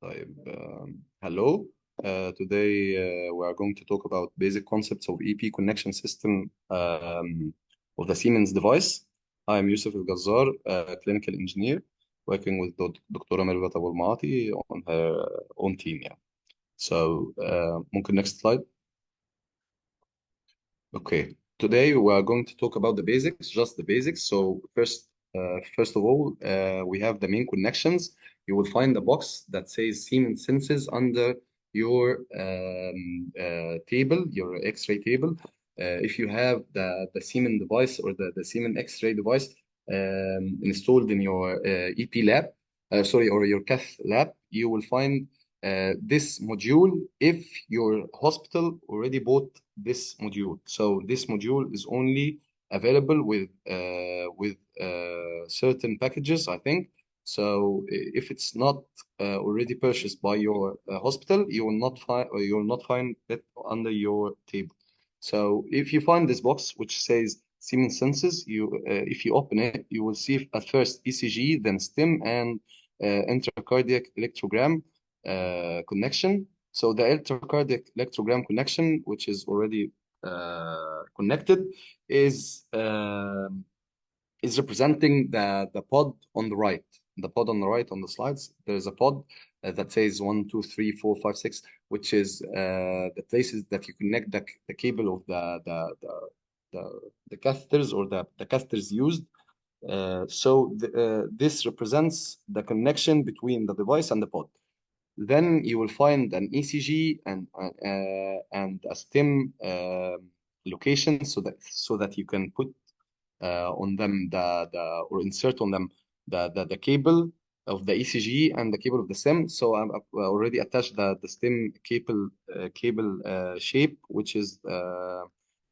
طيب, hello. Today we are going to talk about basic concepts of EP connection system of the Siemens device. I am Youssef Elgazar, a clinical engineer working with Dr. Mervat Abou Maati on her own team. Yeah. So, ممكن next slide. Okay. Today we are going to talk about the basics, just the basics. So first of all, we have the main connections. You will find a box that says Siemens Senses under your table, your X-ray table. If you have the Siemens device or the Siemens X-ray device installed in your EP lab, or your cath lab, you will find this module if your hospital already bought this module. So this module is only available with certain packages, I think. So if it's not already purchased by your hospital, you will not find it under your table. So if you find this box which says Siemens Senses, if you open it, you will see at first ECG, then STIM, and intracardiac electrogram connection. So the electrocardiac electrogram connection, which is already connected, is uh, is representing the pod on the right. The pod on the right on the slides. There's a pod that says 1, 2, 3, 4, 5, 6, which is the places that you connect the cable of the catheters or the catheters used. This represents the connection between the device and the pod. Then you will find an ECG and a STEM location so that you can put on them or insert on them the cable of the ECG and the cable of the STEM. So I've already attached the STEM cable shape, which is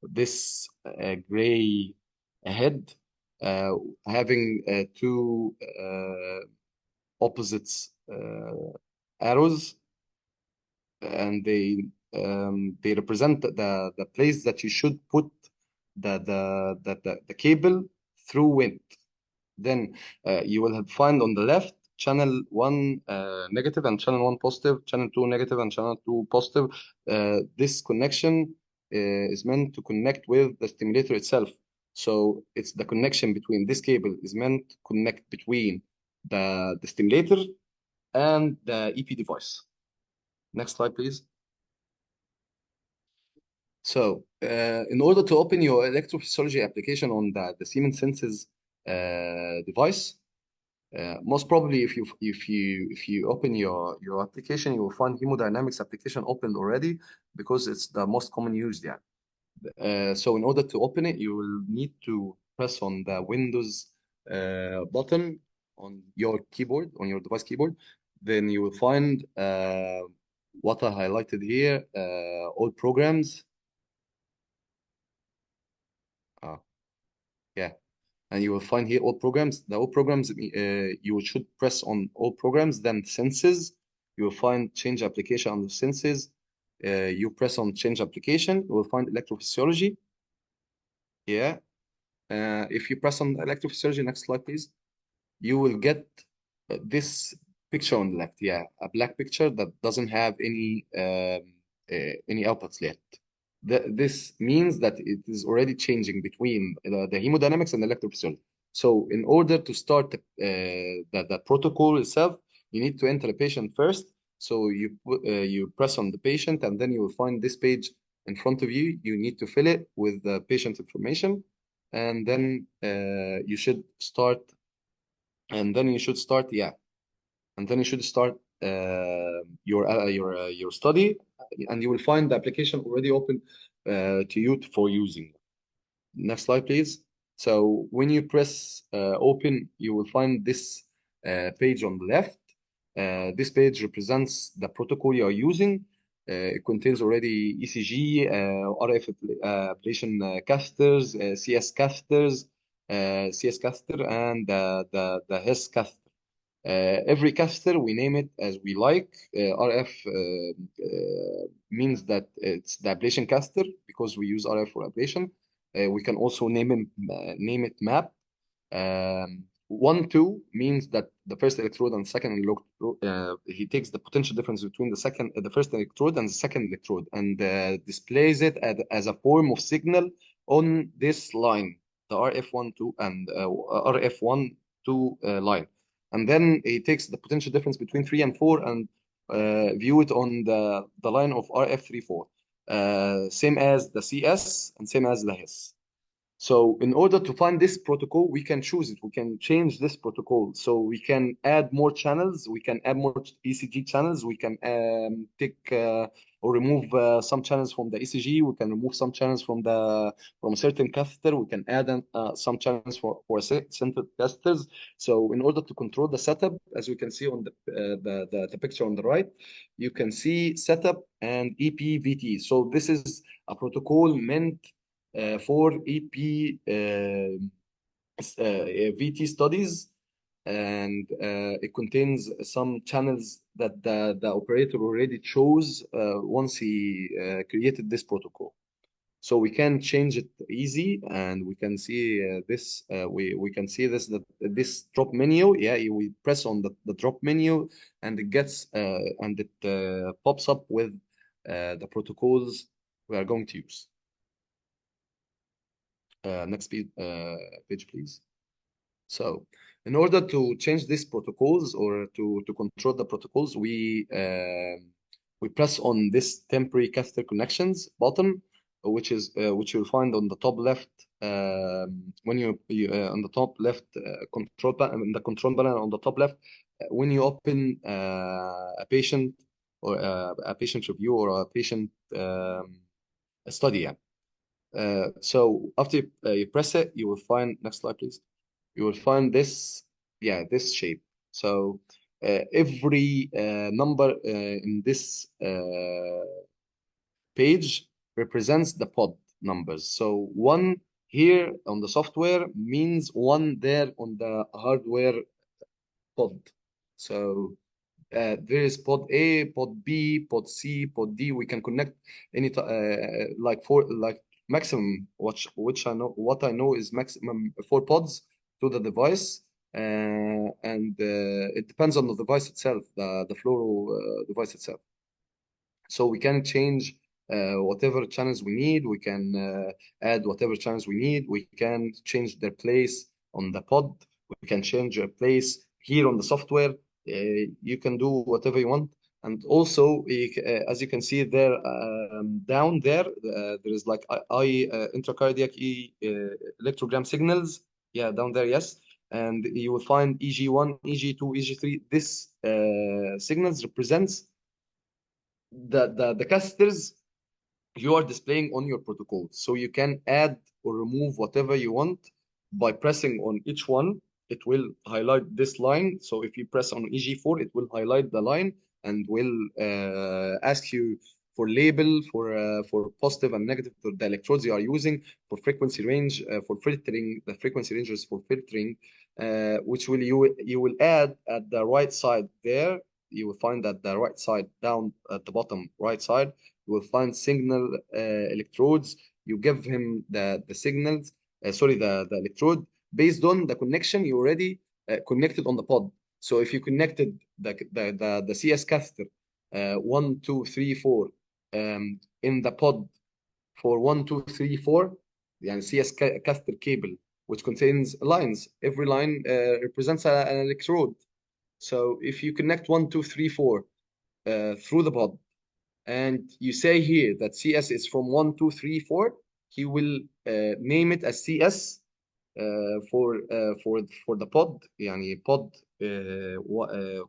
this gray head uh, having two opposites arrows, and they represent the place that you should put the cable through wind. Then you will find on the left channel 1 negative and channel 1 positive, channel 2 negative and channel 2 positive. This connection is meant to connect with the stimulator itself. So it's the connection between this cable is meant to connect between the stimulator and the EP device. Next slide, please. So, in order to open your electrophysiology application on the Siemens Senses device, most probably if you open your application, you will find hemodynamics application opened already because it's the most common used. Yeah. So in order to open it, you will need to press on the Windows button on your keyboard, on your device keyboard. Then you will find what I highlighted here, all programs. Uh, yeah, and you will find here all programs. The all programs, you should press on all programs, then senses. You will find change application under senses. You press on change application, you will find electrophysiology. Yeah. If you press on electrophysiology, next slide, please, you will get this picture on the left. Yeah, a black picture that doesn't have any outputs yet. This means that it is already changing between the hemodynamics and electrophysiology. So in order to start the protocol itself, you need to enter a patient first. So you press on the patient, and then you will find this page in front of you. You need to fill it with the patient information, and then you should start. And then you should start, yeah. And then you should start your study, and you will find the application already open to you for using. Next slide, please. So when you press open, you will find this page on the left. This page represents the protocol you are using. It contains already ECG, RF ablation catheters, CS catheter, and the HES catheter. Every catheter, we name it as we like. RF means that it's the ablation catheter because we use RF for ablation. We can also name it MAP. 1, 2 means that the first electrode and second electrode, he takes the potential difference between the first electrode and the second electrode and displays it as a form of signal on this line, the RF1, 2 and RF1, 2 line. And then he takes the potential difference between 3 and 4 and view it on the line of RF3, 4. Same as the CS and same as the HIS. So in order to find this protocol, we can choose it. We can change this protocol. So we can add more channels. We can add more ECG channels. We can take or remove some channels from the ECG. We can remove some channels from a certain catheter. We can add some channels for centered catheters. So in order to control the setup, as you can see on the picture on the right, you can see setup and EPVT. So this is a protocol meant for EP VT studies, and it contains some channels that the operator already chose once he created this protocol. So we can change it easy, and we can see this. We can see this drop menu. Yeah, we press on the drop menu, and it gets and it pops up with the protocols we are going to use. Next page, please. So, in order to change these protocols or to control the protocols, we press on this temporary catheter connections button, which you'll find on the top left when on the top left control panel, in the control panel on the top left when you open a patient or a patient review or a patient study. Yeah. So after you press it, you will find, next slide, please. You will find this, yeah, this shape. So every number in this page represents the pod numbers. So one here on the software means one there on the hardware pod. So there is pod A, pod B, pod C, pod D. We can connect any like maximum, which I know what I know is maximum 4 pods to the device, and it depends on the device itself, the fluoro device itself. So we can change whatever channels we need. We can add whatever channels we need. We can change their place on the pod. We can change their place here on the software. You can do whatever you want. And also, as you can see there, down there, there is like intracardiac electrogram signals. Yeah, down there, yes. And you will find EG1, EG2, EG3. This signals represents the catheters you are displaying on your protocol. So you can add or remove whatever you want by pressing on each one. It will highlight this line. So if you press on EG4, it will highlight the line and will ask you for label for positive and negative for the electrodes you are using, for frequency range, for filtering, the frequency ranges for filtering, which will you will add at the right side there. You will find that the right side down at the bottom right side, you will find signal electrodes. You give him the signals, the electrode based on the connection you already connected on the pod. So if you connected the CS catheter 1, 2, 3, 4 in the pod for 1, 2, 3, 4, the CS catheter cable, which contains lines. Every line represents an electrode. So if you connect 1, 2, 3, 4 through the pod, and you say here that CS is from 1, 2, 3, 4, he will name it as CS for the pod. يعني pod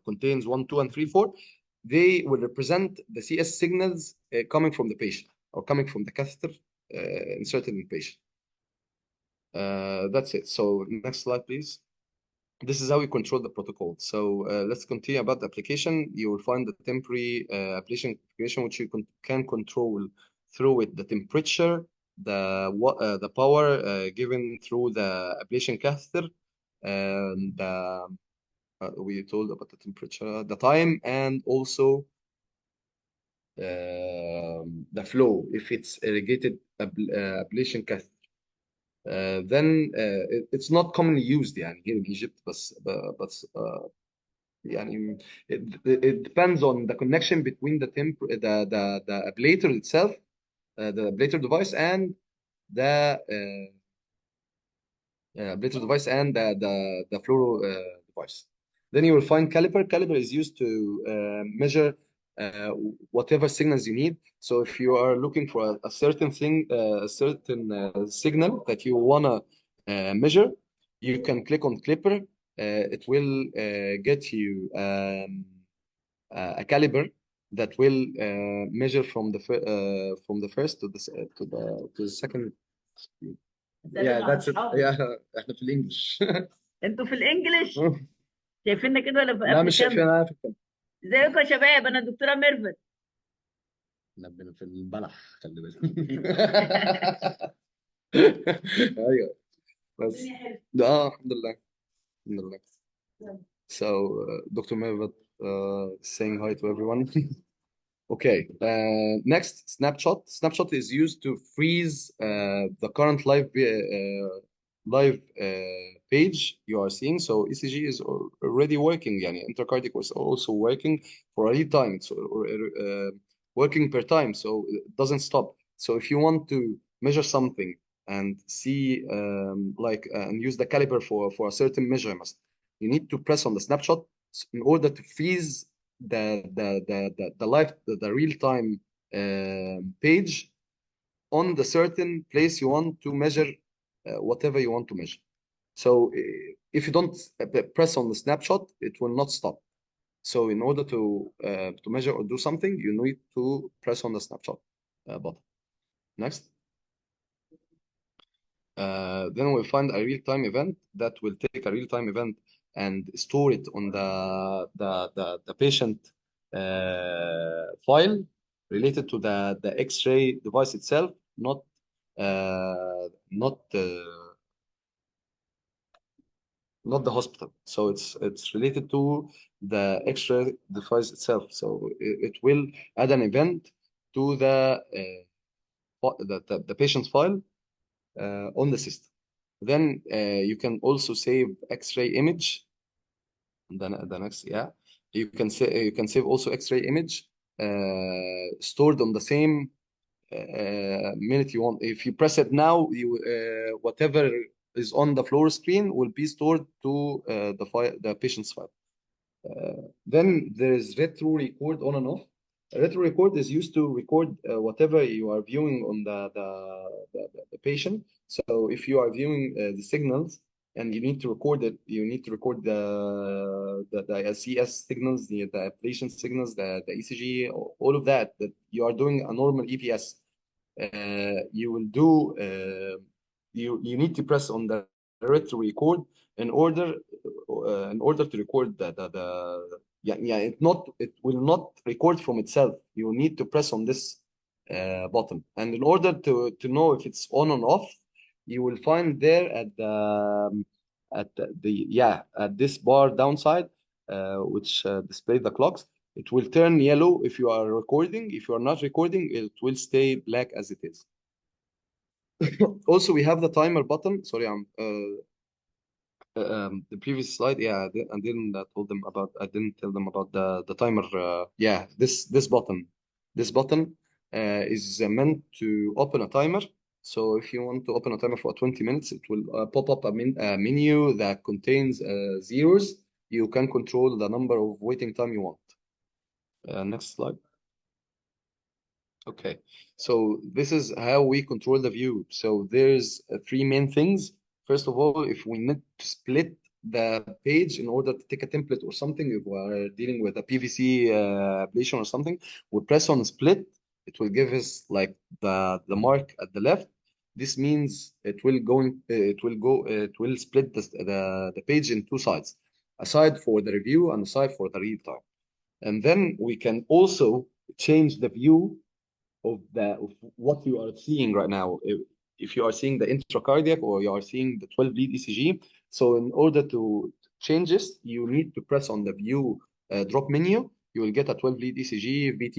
contains 1, 2, and 3, 4. They will represent the CS signals coming from the patient or coming from the catheter inserted in the patient. That's it. So next slide, please. This is how we control the protocol. So let's continue about the application. You will find the temporary application which you can control through it, the temperature, the power given through the ablation catheter, and we told about the temperature, the time, and also the flow if it's irrigated ablation catheter. it's not commonly used يعني here in Egypt بس يعني it depends on the connection between the ablator itself, the ablator device and the ablator device and the fluoro device. Then you will find caliper. Caliper is used to measure uh, whatever signals you need. So if you are looking for a certain thing, a certain signal that you wanna measure, you can click on clipper. It will get you a caliber that will measure from the first to the second. Yeah, that's it. Yeah, احنا في الانجلش. انتوا في الانجليش شايفيننا كده ولا في لا مش شايفين، افريكان؟ انا في الكلام. ازيكم يا شباب، انا الدكتوره ميرفت. احنا في البلح، خلي بالك. ايوه بس الحمد لله، الحمد لله. So Dr. Mervat saying hi to everyone. Okay, next, snapshot. Snapshot is used to freeze the current live page you are seeing. So ECG is already working. Yani intracardiac was also working for a lead time, so working per time, so it doesn't stop. So if you want to measure something and see and use the caliper for a certain measurement, you need to press on the snapshot in order to freeze the real time page on the certain place you want to measure whatever you want to measure. So if you don't press on the snapshot, it will not stop. So in order to measure or do something, you need to press on the snapshot button. Next. Then we'll find a real-time event that will take a real-time event and store it on the patient file related to the X-ray device itself, not not the hospital. So it's related to the X-ray device itself. So it will add an event to the patient's file on the system. Then you can also save X-ray image. The next, yeah, you can save also X-ray image stored on the same minute you want. If you press it now, you whatever is on the floor screen will be stored to the patient's file. Then there is retro record on and off. Retro record is used to record whatever you are viewing on the patient. So if you are viewing the signals and you need to record it, you need to record the CS signals, the patient signals, the ECG, all of that you are doing a normal EPS. You will do you need to press on the retro record in order to record yeah, it will not record from itself. You need to press on this button, and in order to know if it's on or off, you will find there at this bar downside, which display the clocks. It will turn yellow if you are recording. If you are not recording, it will stay black as it is. Also, we have the timer button. Sorry, the previous slide. Yeah, I didn't told them about. I didn't tell them about the timer. Yeah, this button is meant to open a timer. So if you want to open a timer for 20 minutes, it will pop up a menu that contains zeros. You can control the number of waiting time you want. Next slide. Okay, so this is how we control the view. So there's three main things. First of all, if we need to split the page in order to take a template or something, if we're dealing with a PVC ablation or something, we press on split. It will give us like the mark at the left. This means it will split the page in two sides, a side for the review and a side for the real time. And then we can also change the view of what you are seeing right now. If you are seeing the intracardiac or you are seeing the 12 lead ECG, so in order to change this, you need to press on the view drop menu. You will get a 12 lead ECG, VT,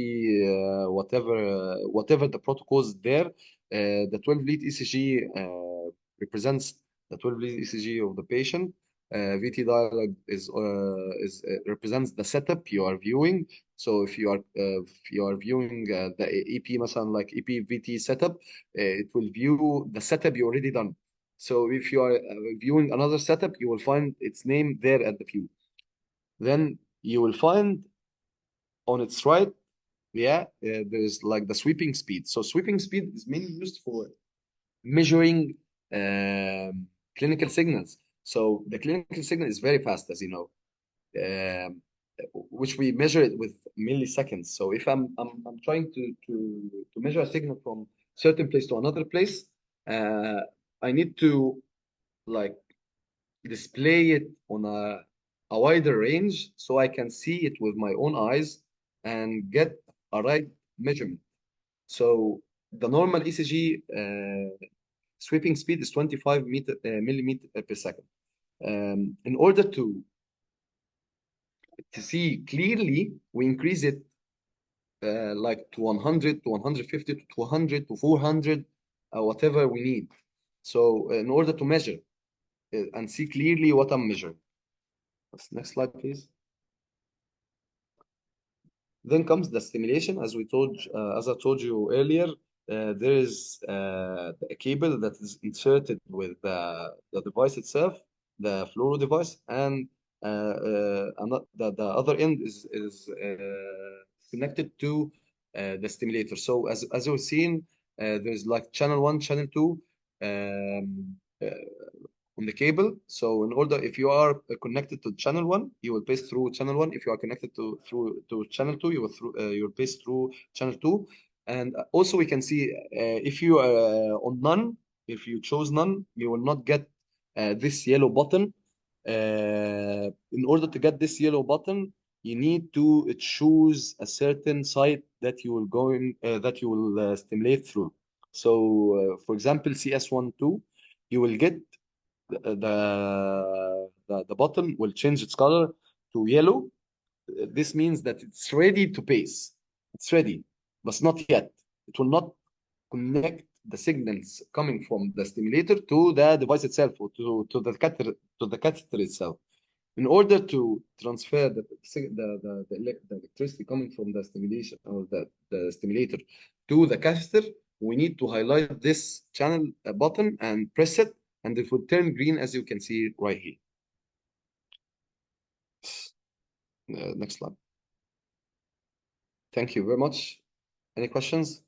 whatever the protocols there. The 12 lead ECG represents the 12 lead ECG of the patient. VT dialog is represents the setup you are viewing. So if you are viewing the EP, مثلا like EP VT setup, it will view the setup you already done. So if you are viewing another setup, you will find its name there at the view. Then you will find on its right, yeah, there's like the sweeping speed. So sweeping speed is mainly used for measuring clinical signals. So the clinical signal is very fast, as you know, um, which we measure it with milliseconds. So if I'm trying to measure a signal from certain place to another place, uh, I need to like display it on a wider range so I can see it with my own eyes and get a right measurement. So the normal ECG sweeping speed is 25 millimeter per second. In order to see clearly, we increase it like to 100, to 150, to 200, to 400, whatever we need. So in order to measure and see clearly what I'm measuring. Next slide, please. Then comes the stimulation. As I told you earlier, there is a cable that is inserted with the device itself, the fluoro device, and the other end is connected to the stimulator. So as you've seen, there's like channel one, channel two. On the cable. So in order, if you are connected to channel one, you will pass through channel one. If you are connected to channel two, you will pass through channel two. And also we can see if you are on none, if you chose none, you will not get this yellow button. In order to get this yellow button, you need to choose a certain site that you will stimulate through. So, for example, CS12, you will get the bottom will change its color to yellow. This means that it's ready to pace. It's ready, but not yet. It will not connect the signals coming from the stimulator to the device itself or to the catheter itself. In order to transfer the electricity coming from the stimulation or the stimulator to the catheter, we need to highlight this channel button and press it, and it will turn green as you can see right here. Next slide. Thank you very much. Any questions?